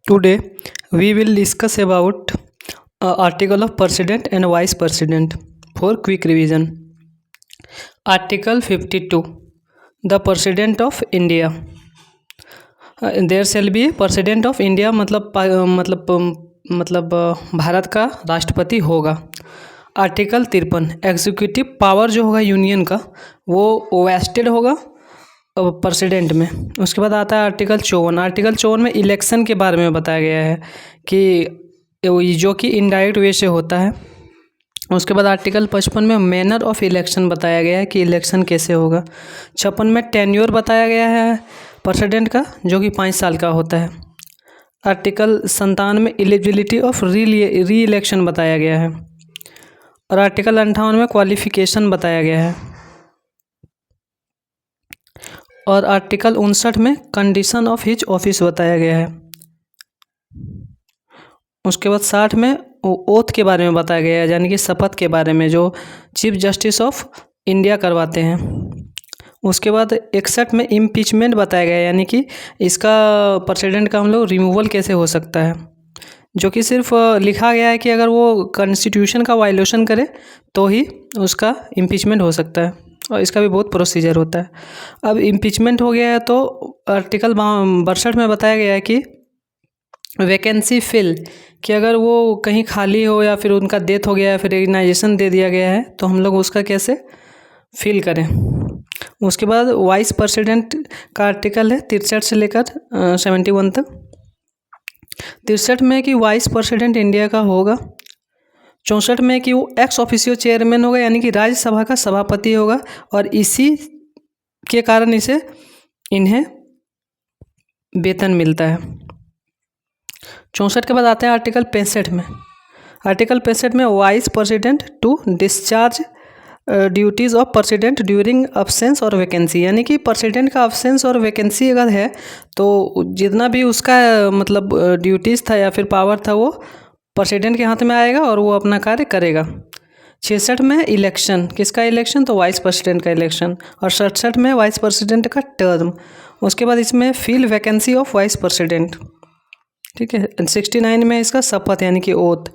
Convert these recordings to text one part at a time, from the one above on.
Today we will discuss about article of president and vice president for quick revision. Article 52. The president of India. There shall be president of India मतलब भारत का राष्ट्रपति होगा. Article 53. Executive power जो होगा union का वो wasted होगा president में. उसके बाद आता है आर्टिकल 54. आर्टिकल 54 में इलेक्शन के बारे में बताया गया है कि जो कि इनडायरेक्ट वे से होता है. उसके बाद आर्टिकल 55 में मैनर ऑफ इलेक्शन बताया गया है कि इलेक्शन कैसे होगा. 56 में टेन्योर बताया गया है प्रेसिडेंट का जो कि 5 साल का होता है. आर्टिकल 57 में एलिजिबिलिटी ऑफ री इलेक्शन बताया गया है. और आर्टिकल 58 में क्वालिफिकेशन बताया गया है. और आर्टिकल 59 में कंडीशन ऑफ हिज ऑफिस बताया गया है. उसके बाद 60 में ओथ के बारे में बताया गया है यानी कि शपथ के बारे में जो चीफ जस्टिस ऑफ इंडिया करवाते हैं. उसके बाद 61 में इम्पीचमेंट बताया गया है यानी कि इसका प्रेसिडेंट का हम लोग रिमूवल कैसे हो सकता है, जो कि सिर्फ लिखा गया है कि अगर वो कॉन्स्टिट्यूशन का वायलेशन करे तो ही उसका इम्पीचमेंट हो सकता है. और इसका भी बहुत प्रोसीजर होता है. अब इम्पीचमेंट हो गया है तो आर्टिकल 62 में बताया गया है कि वैकेंसी फिल कि अगर वो कहीं खाली हो या फिर उनका डेथ हो गया है फिर रिकग्नाइजेशन दे दिया गया है तो हम लोग उसका कैसे फिल करें. उसके बाद वाइस प्रेसिडेंट का आर्टिकल है 63 से लेकर 71 तक. 63 में कि वाइस प्रेसिडेंट इंडिया का होगा. 64 में कि वो एक्स ऑफिशियो चेयरमैन होगा यानी कि राज्यसभा का सभापति होगा और इसी के कारण इन्हें वेतन मिलता है. 64 के बाद आते हैं आर्टिकल 65 में. आर्टिकल 65 में vice president to discharge duties of president during absence और वैकेंसी यानी कि प्रेसिडेंट का अब्सेंस और वैकेंसी अगर है तो जितना भी उसका मतलब ड्यूटीज़ था या फिर पावर था वो प्रेसिडेंट के हाथ में आएगा और वो अपना कार्य करेगा. 66 में इलेक्शन किसका इलेक्शन तो वाइस प्रेसिडेंट का इलेक्शन. और 67 में वाइस प्रेसिडेंट का टर्म. उसके बाद इसमें fill vacancy of vice president. ठीक है. 69 में इसका शपथ यानी कि ओथ.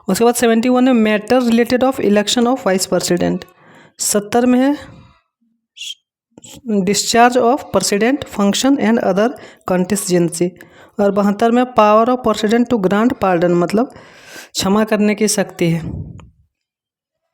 उसके बाद 71 में matter related of election of vice president. 70 में है discharge of president function and other contingency. और 72 में power of president to grant pardon मतलब क्षमा करने की शक्ति है.